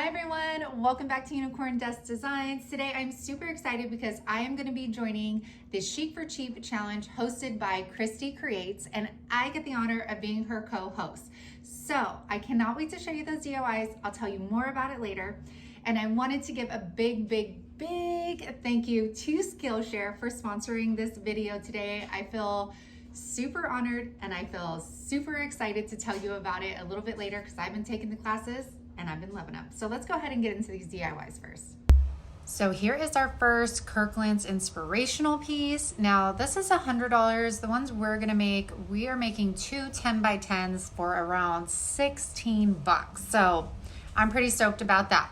Hi everyone, welcome back to Unicorn Dust Designs. Today I'm super excited because I am going to be joining the Chic for Cheap challenge hosted by Christy Creates, and I get the honor of being her co-host. So I cannot wait to show you those DIYs. I'll tell you more about it later. And I wanted to give a big thank you to Skillshare for sponsoring this video today. I feel super honored and I feel super excited to tell you about it a little bit later because I've been taking the classes and I've been loving them. So let's go ahead and get into these DIYs first. So here is our first Kirklands inspirational piece. Now this is $100. The ones we're gonna make, we are making two 10 by 10s for around 16 bucks. So I'm pretty stoked about that.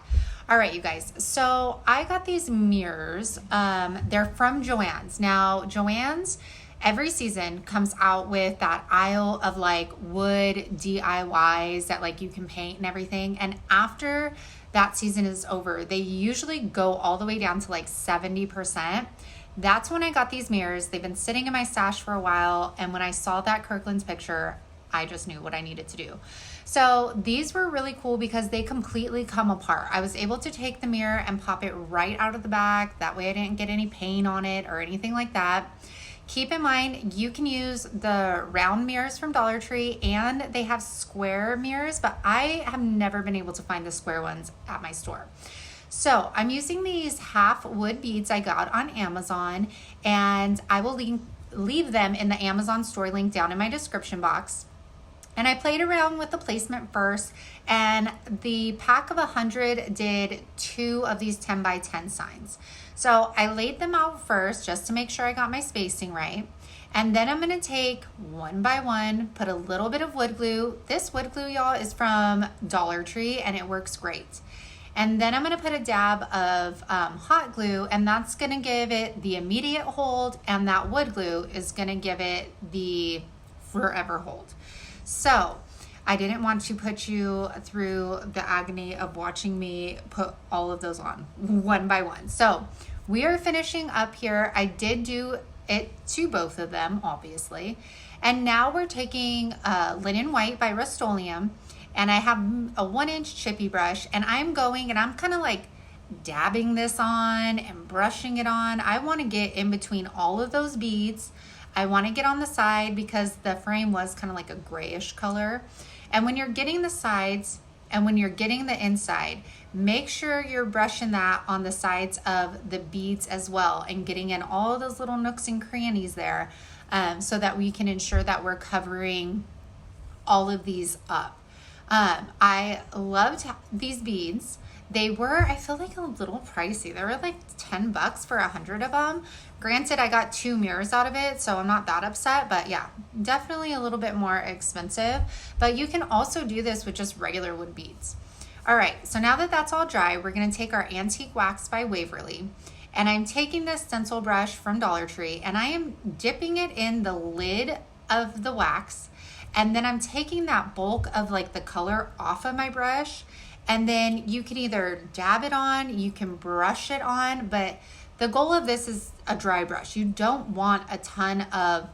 All right, you guys, so I got these mirrors. They're from JoAnns. Now JoAnns, every season comes out with that aisle of like wood DIYs that like you can paint and everything. And after that season is over, they usually go all the way down to like 70%. That's when I got these mirrors. They've been sitting in my stash for a while. And when I saw that Kirkland's picture, I just knew what I needed to do. So these were really cool because they completely come apart. I was able to take the mirror and pop it right out of the bag. That way I didn't get any paint on it or anything like that. Keep in mind, you can use the round mirrors from Dollar Tree and they have square mirrors, but I have never been able to find the square ones at my store. So I'm using these half wood beads I got on Amazon, and I will leave them in the Amazon store link down in my description box. And I played around with the placement first, and the pack of 100 did 2 of these 10 by 10 signs. So I laid them out first just to make sure I got my spacing right. And then I'm gonna take one by one, put a little bit of wood glue. This wood glue, y'all, is from Dollar Tree and it works great. And then I'm gonna put a dab of hot glue, and that's gonna give it the immediate hold, and that wood glue is gonna give it the forever hold. So I didn't want to put you through the agony of watching me put all of those on one by one. So we are finishing up here. I did do it to both of them, obviously. And now we're taking Linen White by Rustoleum, and I have a 1-inch chippy brush, and I'm going and I'm kind of like dabbing this on and brushing it on. I want to get in between all of those beads. I want to get on the side because the frame was kind of like a grayish color. And when you're getting the sides and when you're getting the inside, make sure you're brushing that on the sides of the beads as well and getting in all those little nooks and crannies there, so that we can ensure that we're covering all of these up. I loved these beads. They were, I feel like, a little pricey. They were like 10 bucks for 100 of them. Granted, I got 2 mirrors out of it, so I'm not that upset, but yeah, definitely a little bit more expensive. But you can also do this with just regular wood beads. All right, so now that that's all dry, we're gonna take our Antique Wax by Waverly, and I'm taking this stencil brush from Dollar Tree, and I am dipping it in the lid of the wax, and then I'm taking that bulk of like the color off of my brush. And then you can either dab it on, you can brush it on, but the goal of this is a dry brush. You don't want a ton of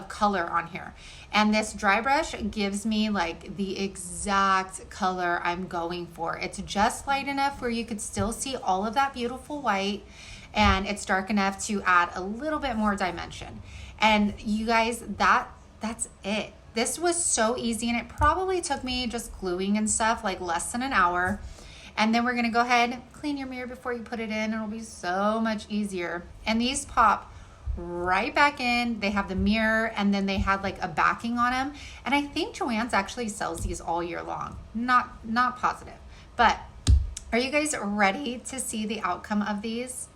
color on here. And this dry brush gives me like the exact color I'm going for. It's just light enough where you could still see all of that beautiful white, and it's dark enough to add a little bit more dimension. And you guys, that's it. This was so easy, and it probably took me just gluing and stuff like less than an hour. And then we're gonna go ahead, clean your mirror before you put it in. It'll be so much easier. And these pop right back in. They have the mirror, and then they had like a backing on them. And I think JoAnns actually sells these all year long. Not positive. But are you guys ready to see the outcome of these?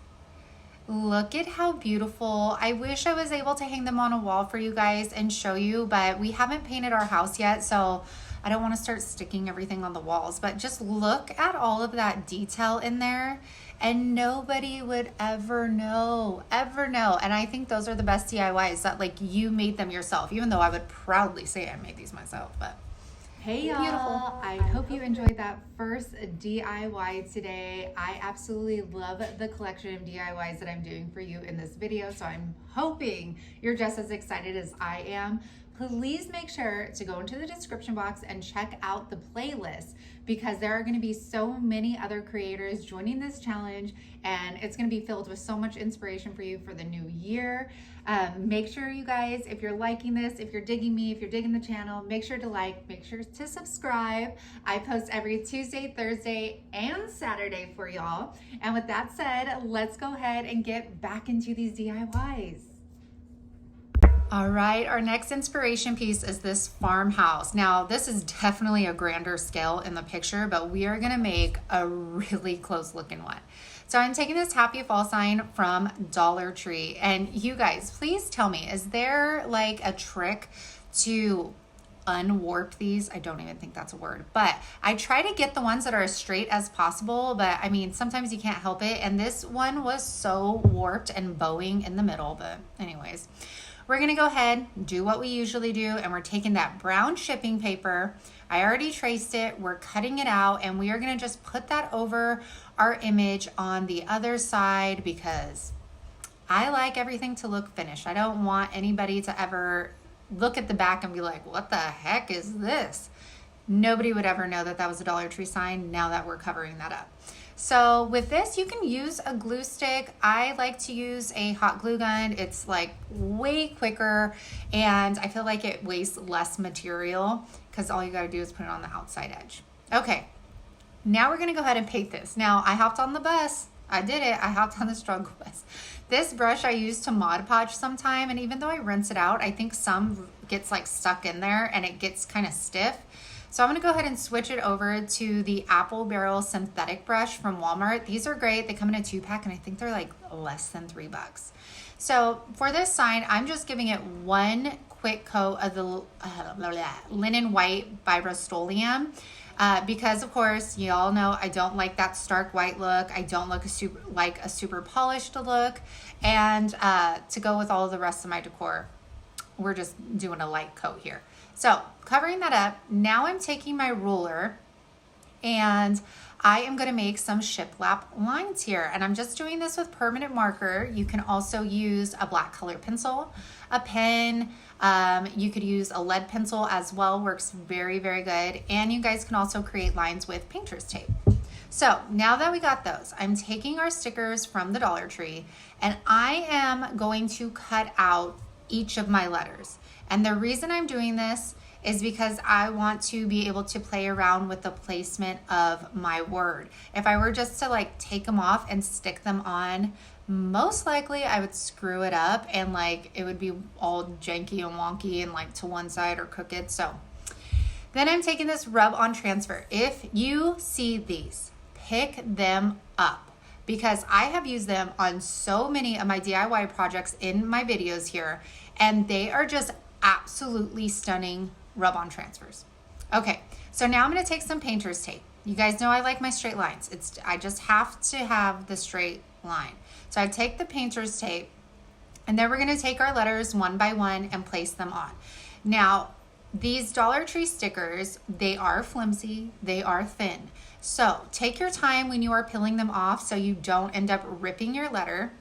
Look at how beautiful. I wish I was able to hang them on a wall for you guys and show you, but we haven't painted our house yet, so I don't want to start sticking everything on the walls. But just look at all of that detail in there, and nobody would ever know. And I think those are the best DIYs, that like you made them yourself, even though I would proudly say I made these myself. But hey y'all, I hope you enjoyed that first DIY today. I absolutely love the collection of DIYs that I'm doing for you in this video, so I'm hoping you're just as excited as I am. please make sure to go into the description box and check out the playlist, because there are going to be so many other creators joining this challenge, and it's going to be filled with so much inspiration for you for the new year. Make sure, you guys, if you're liking this, if you're digging me, if you're digging the channel, make sure to like, make sure to subscribe. I post every Tuesday, Thursday, and Saturday for y'all. And with that said, let's go ahead and get back into these DIYs. All right, our next inspiration piece is this farmhouse. Now, this is definitely a grander scale in the picture, but we are gonna make a really close looking one. So I'm taking this happy fall sign from Dollar Tree, and you guys, please tell me, is there like a trick to unwarp these? I don't even think that's a word, but I try to get the ones that are as straight as possible, but I mean, sometimes you can't help it, and this one was so warped and bowing in the middle, but anyways. We're gonna go ahead, do what we usually do, and we're taking that brown shipping paper. I already traced it, we're cutting it out, and we are gonna just put that over our image on the other side, because I like everything to look finished. I don't want anybody to ever look at the back and be like, what the heck is this? Nobody would ever know that that was a Dollar Tree sign now that we're covering that up. So with this, you can use a glue stick. I like to use a hot glue gun. It's like way quicker, and I feel like it wastes less material because all you gotta do is put it on the outside edge. Okay, now we're gonna go ahead and paint this. Now, I hopped on the bus. I did it. I hopped on the struggle bus. This brush I use to Mod Podge sometime, and even though I rinse it out, I think some gets like stuck in there and it gets kind of stiff. So I'm gonna go ahead and switch it over to the Apple Barrel synthetic brush from Walmart. These are great. They come in a 2-pack, and I think they're like less than $3. So for this sign, I'm just giving it one quick coat of the linen white by Rustoleum, because of course, you all know I don't like that stark white look. I don't look like a super polished look. And to go with all of the rest of my decor, we're just doing a light coat here. So covering that up, now I'm taking my ruler and I am gonna make some shiplap lines here. And I'm just doing this with permanent marker. You can also use a black color pencil, a pen, you could use a lead pencil as well, works very, very good. And you guys can also create lines with painter's tape. So now that we got those, I'm taking our stickers from the Dollar Tree, and I am going to cut out each of my letters. And the reason I'm doing this is because I want to be able to play around with the placement of my word. If I were just to like take them off and stick them on, most likely I would screw it up and like it would be all janky and wonky and like to one side or crooked. So then I'm taking this rub on transfer. If you see these, pick them up, because I have used them on so many of my DIY projects in my videos here, and they are just absolutely stunning rub-on transfers. Okay, so now I'm gonna take some painter's tape. You guys know I like my straight lines. I just have to have the straight line. So I take the painter's tape, and then we're gonna take our letters one by one and place them on. Now, these Dollar Tree stickers, they are flimsy, they are thin. So take your time when you are peeling them off so you don't end up ripping your letter.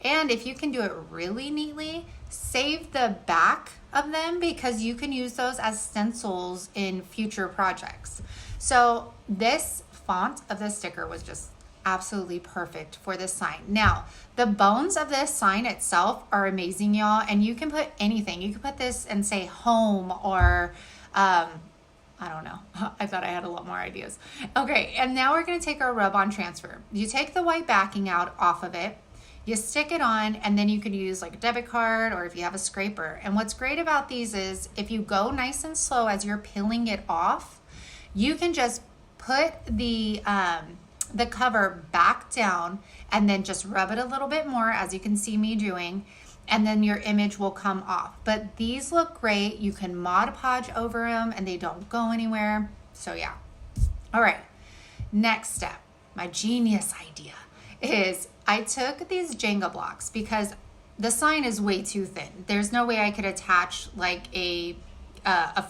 And if you can do it really neatly, save the back of them, because you can use those as stencils in future projects. So this font of the sticker was just absolutely perfect for this sign. Now, the bones of this sign itself are amazing, y'all, and you can put anything. You can put this and say home or I don't know. I thought I had a lot more ideas. Okay, and now we're gonna take our rub-on transfer. You take the white backing out off of it, you stick it on, and then you could use like a debit card or if you have a scraper. And what's great about these is if you go nice and slow as you're peeling it off, you can just put the cover back down and then just rub it a little bit more, as you can see me doing, and then your image will come off. But these look great. You can Mod Podge over them and they don't go anywhere. So yeah. All right, next step, my genius idea is I took these Jenga blocks because the sign is way too thin. There's no way I could attach like a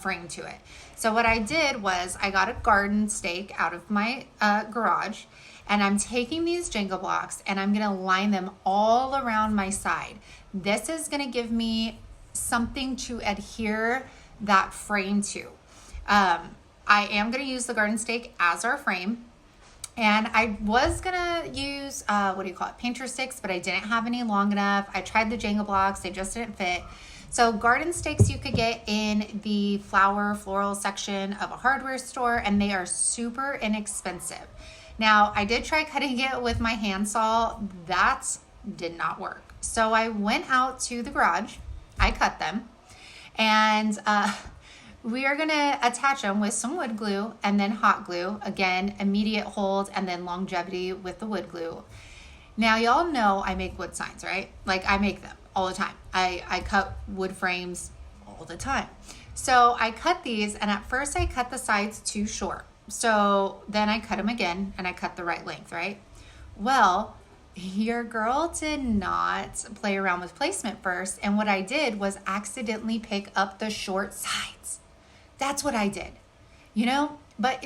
frame to it. So what I did was I got a garden stake out of my garage, and I'm taking these Jenga blocks and I'm gonna line them all around my side. This is gonna give me something to adhere that frame to. I am going to use the garden stake as our frame. And I was gonna use, painter sticks, but I didn't have any long enough. I tried the Jenga blocks, they just didn't fit. So garden stakes you could get in the floral section of a hardware store, and they are super inexpensive. Now, I did try cutting it with my handsaw. That did not work. So I went out to the garage, I cut them, and we are gonna attach them with some wood glue and then hot glue. Again, immediate hold and then longevity with the wood glue. Now, y'all know I make wood signs, right? Like, I make them all the time. I cut wood frames all the time. So I cut these, and at first I cut the sides too short. So then I cut them again, and I cut the right length, right? Well, your girl did not play around with placement first, and what I did was accidentally pick up the short sides. That's what I did, but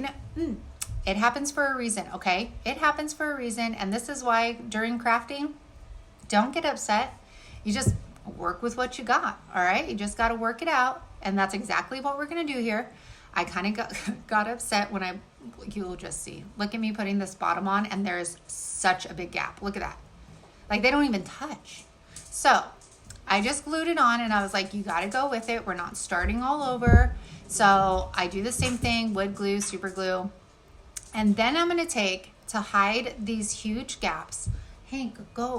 it happens for a reason, okay? It happens for a reason. And this is why during crafting, don't get upset. You just work with what you got, all right? You just got to work it out. And that's exactly what we're going to do here. I kind of got upset when you'll just see. Look at me putting this bottom on, and there's such a big gap. Look at that. Like, they don't even touch. So I just glued it on, and I was like, you got to go with it. We're not starting all over. So I do the same thing, wood glue, super glue. And then I'm going to take, to hide these huge gaps,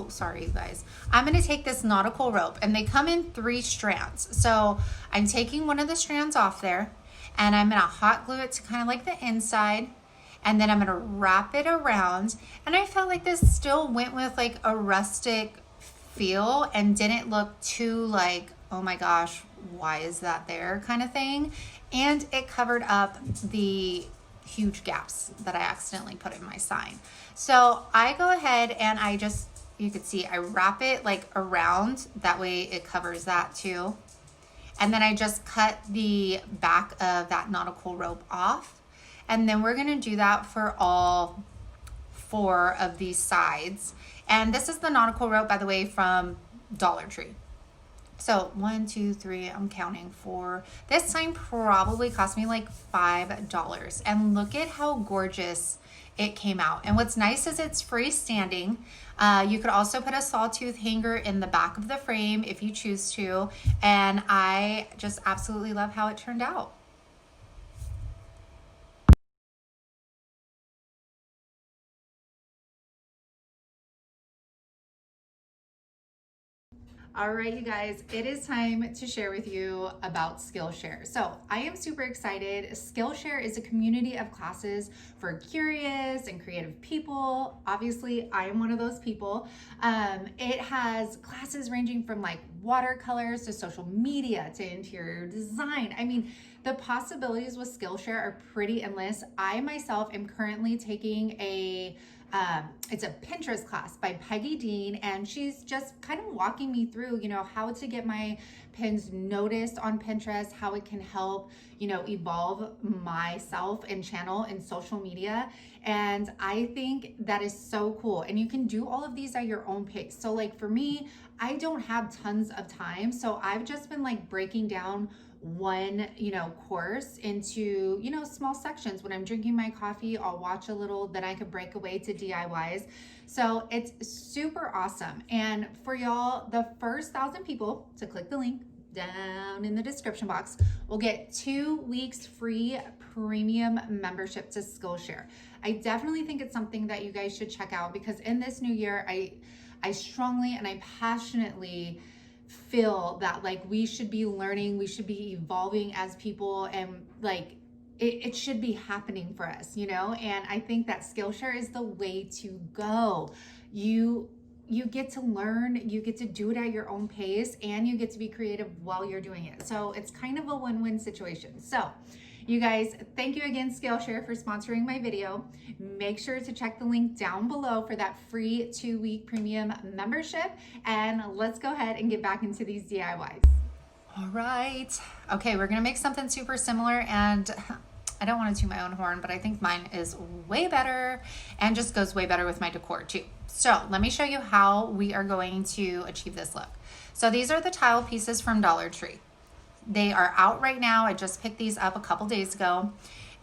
sorry you guys. I'm going to take this nautical rope, and they come in 3 strands. So I'm taking one of the strands off there, and I'm going to hot glue it to kind of like the inside. And then I'm going to wrap it around. And I felt like this still went with like a rustic feel and didn't look too like, oh my gosh, why is that there kind of thing. And it covered up the huge gaps that I accidentally put in my sign. So I go ahead and you could see I wrap it like around, that way it covers that too. And then I just cut the back of that nautical rope off. And then we're gonna do that for all 4 of these sides. And this is the nautical rope, by the way, from Dollar Tree. So 1, 2, 3, I'm counting 4. This sign probably cost me like $5. And look at how gorgeous it came out. And what's nice is it's freestanding. You could also put a sawtooth hanger in the back of the frame if you choose to. And I just absolutely love how it turned out. All right, you guys, it is time to share with you about Skillshare. So I am super excited. Skillshare is a community of classes for curious and creative people. Obviously, I am one of those people. It has classes ranging from like watercolors to social media to interior design. I mean, the possibilities with Skillshare are pretty endless. I myself am currently taking it's a Pinterest class by Peggy Dean, and she's just kind of walking me through, how to get my pins noticed on Pinterest, how it can help, evolve myself and channel in social media. And I think that is so cool. And you can do all of these at your own pace. So like for me, I don't have tons of time. So I've just been like breaking down one, course into, small sections. When I'm drinking my coffee, I'll watch a little, then I could break away to DIYs. So it's super awesome. And for y'all, the first 1,000 people to click the link down in the description box will get 2 weeks free premium membership to Skillshare. I definitely think it's something that you guys should check out, because in this new year, I strongly and I passionately feel that like we should be learning, we should be evolving as people, and like it should be happening for us, and I think that Skillshare is the way to go. You get to learn, you get to do it at your own pace, and you get to be creative while you're doing it. So it's kind of a win-win situation. So you guys, thank you again, Skillshare, for sponsoring my video. Make sure to check the link down below for that free 2-week premium membership. And let's go ahead and get back into these DIYs. All right. Okay, we're gonna make something super similar, and I don't want to toot my own horn, but I think mine is way better and just goes way better with my decor too. So let me show you how we are going to achieve this look. So these are the tile pieces from Dollar Tree. They are out right now. I just picked these up a couple days ago.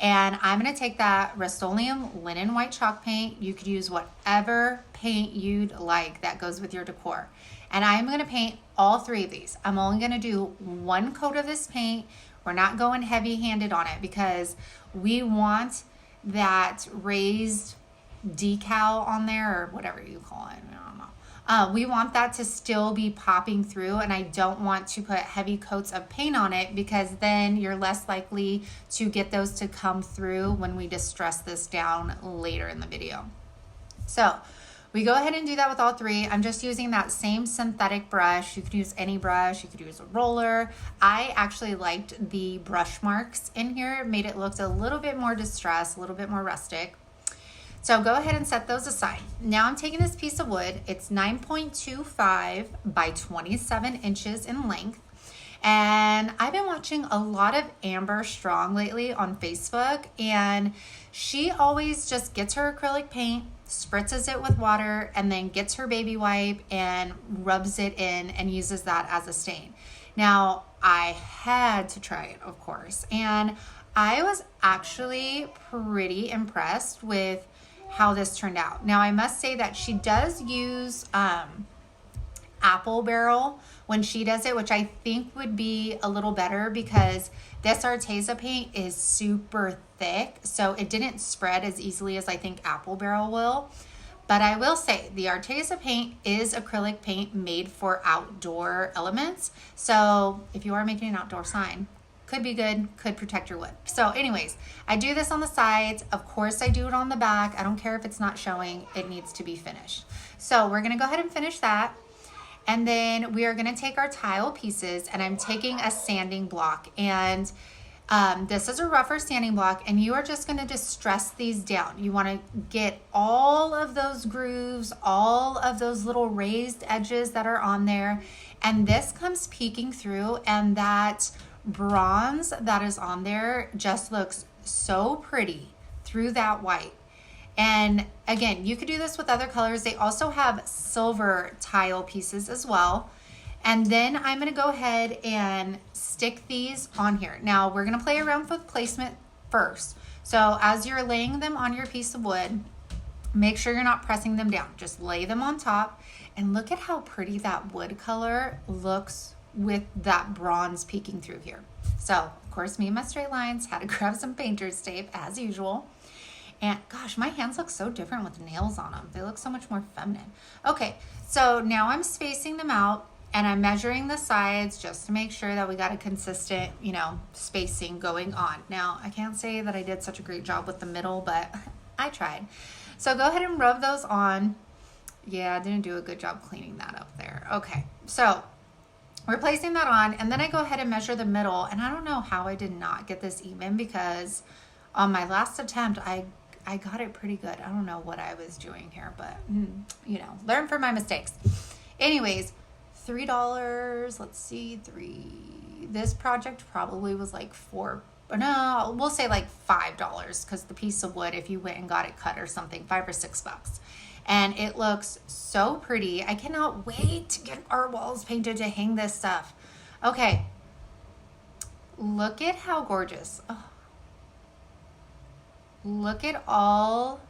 And I'm gonna take that Rustoleum Linen white chalk paint. You could use whatever paint you'd like that goes with your decor. And I'm gonna paint all 3 of these. I'm only gonna do 1 coat of this paint. We're not going heavy-handed on it because we want that raised decal on there, or whatever you call it. I don't know. We want that to still be popping through, and I don't want to put heavy coats of paint on it because then you're less likely to get those to come through when we distress this down later in the video. So we go ahead and do that with all 3. I'm just using that same synthetic brush. You could use any brush, you could use a roller. I actually liked the brush marks in here. It made it look a little bit more distressed, a little bit more rustic. So go ahead and set those aside. Now I'm taking this piece of wood. It's 9.25 by 27 inches in length. And I've been watching a lot of Amber Strong lately on Facebook, and she always just gets her acrylic paint, spritzes it with water, and then gets her baby wipe and rubs it in and uses that as a stain. Now, I had to try it, of course, and I was actually pretty impressed with how this turned out. Now, I must say that she does use apple barrel when she does it, which I think would be a little better because this Arteza paint is super thick, so it didn't spread as easily as I think apple barrel will. But I will say the Arteza paint is acrylic paint made for outdoor elements. So if you are making an outdoor sign, could be good, could protect your wood. So anyways, I do this on the sides. Of course I do it on the back. I don't care if it's not showing, it needs to be finished. So we're gonna go ahead and finish that. And then we are gonna take our tile pieces, and I'm taking a sanding block, and this is a rougher sanding block, and you are just gonna distress these down. You wanna get all of those grooves, all of those little raised edges that are on there, and this comes peeking through, and that bronze that is on there just looks so pretty through that white. And again, you could do this with other colors. They also have silver tile pieces as well. And then I'm gonna go ahead and stick these on here. Now we're gonna play around with placement first. So as you're laying them on your piece of wood, make sure you're not pressing them down. Just lay them on top, and look at how pretty that wood color looks with that bronze peeking through here. So of course, me and my straight lines had to grab some painter's tape as usual. And gosh, my hands look so different with nails on them. They look so much more feminine. Okay, so now I'm spacing them out, and I'm measuring the sides just to make sure that we got a consistent, you know, spacing going on. Now, I can't say that I did such a great job with the middle, but I tried. So go ahead and rub those on. Yeah, I didn't do a good job cleaning that up there. Okay, so we're placing that on, and then I go ahead and measure the middle, and I don't know how I did not get this even because on my last attempt, I got it pretty good. I don't know what I was doing here, but you know, learn from my mistakes. Anyways, $3, let's see, this project probably was like no, we'll say like $5 because the piece of wood, if you went and got it cut or something, $5 or $6. And it looks so pretty. I cannot wait to get our walls painted to hang this stuff. Okay, look at how gorgeous. Oh. Look at all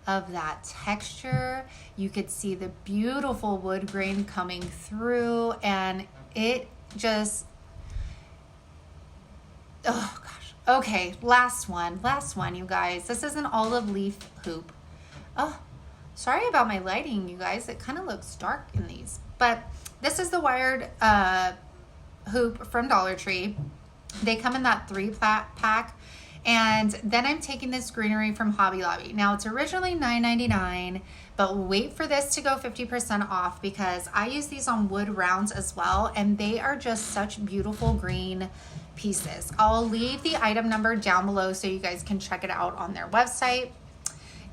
of that texture. You could see the beautiful wood grain coming through, and it just, oh gosh. Okay, last one, you guys. This is an olive leaf hoop. Oh, sorry about my lighting, you guys. It kind of looks dark in these, but this is the wired hoop from Dollar Tree. They come in that 3-pack. And then I'm taking this greenery from Hobby Lobby. Now it's originally $9.99, but wait for this to go 50% off because I use these on wood rounds as well, and they are just such beautiful green pieces. I'll leave the item number down below so you guys can check it out on their website.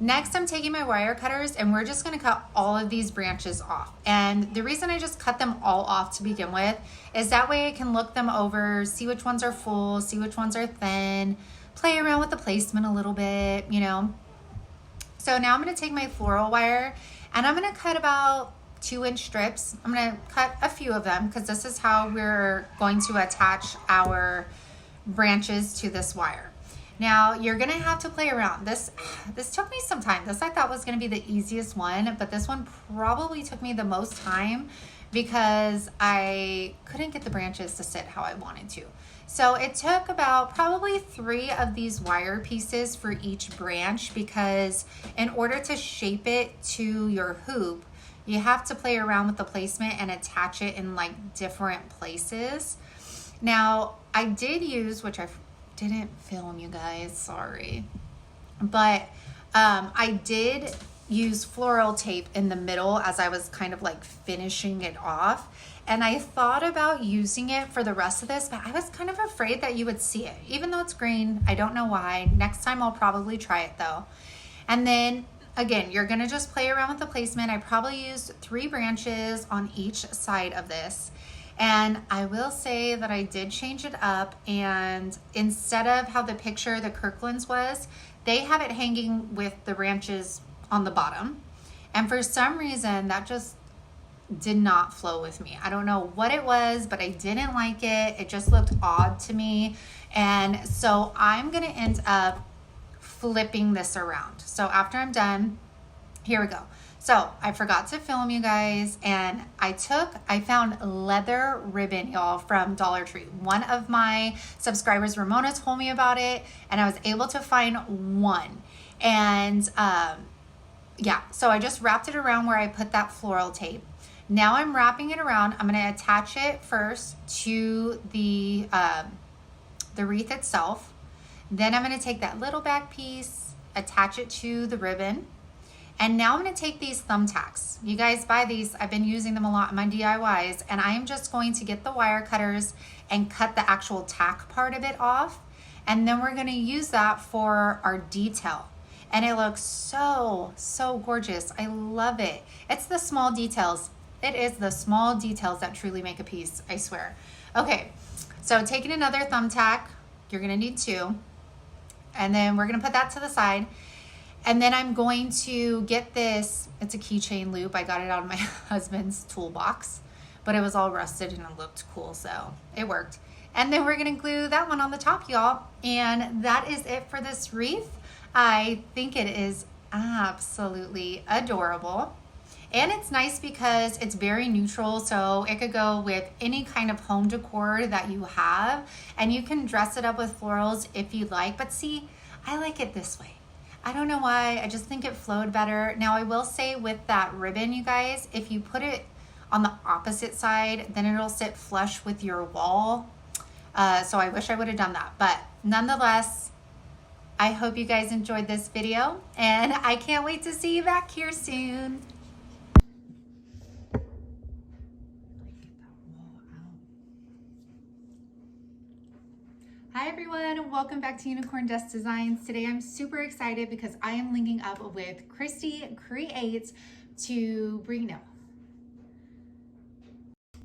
Next, I'm taking my wire cutters, and we're just gonna cut all of these branches off. And the reason I just cut them all off to begin with is that way I can look them over, see which ones are full, see which ones are thin, play around with the placement a little bit, you know. So now I'm gonna take my floral wire, and I'm gonna cut about 2-inch strips. I'm gonna cut a few of them because this is how we're going to attach our branches to this wire. Now you're gonna have to play around. This took me some time. This I thought was gonna be the easiest one, but this one probably took me the most time because I couldn't get the branches to sit how I wanted to. So it took about probably 3 of these wire pieces for each branch, because in order to shape it to your hoop, you have to play around with the placement and attach it in like different places. Now I did use, which I didn't film you guys, sorry, but I did use floral tape in the middle as I was kind of like finishing it off, and I thought about using it for the rest of this, but I was kind of afraid that you would see it, even though it's green. I don't know why. Next time I'll probably try it though. And then again, you're gonna just play around with the placement. I probably used 3 branches on each side of this. And I will say that I did change it up, and instead of how the picture the Kirklands was, they have it hanging with the branches on the bottom. And for some reason that just did not flow with me. I don't know what it was, but I didn't like it. It just looked odd to me. And so I'm gonna end up flipping this around. So after I'm done, here we go. So I forgot to film you guys, and I found leather ribbon, y'all, from Dollar Tree. One of my subscribers, Ramona, told me about it, and I was able to find one. And yeah, so I just wrapped it around where I put that floral tape. Now I'm wrapping it around. I'm gonna attach it first to the wreath itself. Then I'm gonna take that little back piece, attach it to the ribbon. And now I'm gonna take these thumbtacks. You guys buy these, I've been using them a lot in my DIYs, and I'm just going to get the wire cutters and cut the actual tack part of it off. And then we're gonna use that for our detail. And it looks so, so gorgeous. I love it. It's the small details. It is the small details that truly make a piece, I swear. Okay, so taking another thumbtack, you're gonna need 2. And then we're gonna put that to the side. And then I'm going to get this, it's a keychain loop. I got it out of my husband's toolbox, but it was all rusted and it looked cool, so it worked. And then we're gonna glue that one on the top, y'all. And that is it for this wreath. I think it is absolutely adorable. And it's nice because it's very neutral, so it could go with any kind of home decor that you have, and you can dress it up with florals if you like. But see, I like it this way. I don't know why, I just think it flowed better. Now I will say with that ribbon, you guys, if you put it on the opposite side, then it'll sit flush with your wall. So I wish I would have done that. But nonetheless, I hope you guys enjoyed this video, and I can't wait to see you back here soon. Hi everyone, welcome back to Unicorn Dust Designs. Today I'm super excited because I am linking up with Christy Creates to bring,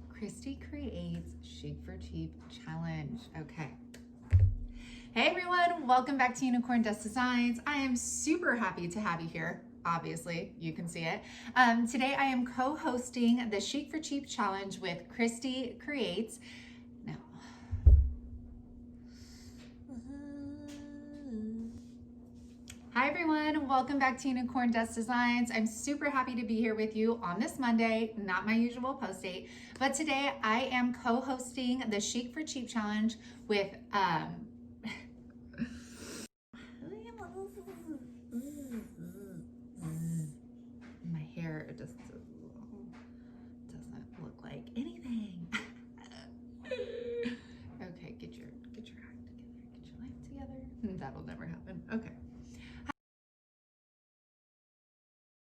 Christy Creates Chic for Cheap Challenge. Okay. Hey everyone, welcome back to Unicorn Dust Designs. I am super happy to have you here. Obviously, you can see it. Today I am co-hosting the Chic for Cheap Challenge with Christy Creates. Now, hi everyone, welcome back to Unicorn Dust Designs. I'm super happy to be here with you on this Monday, not my usual post date, but today I am co-hosting the Chic for Cheap Challenge with my hair just doesn't look like anything. Okay, get your act together, get your life together. That'll never happen. Okay.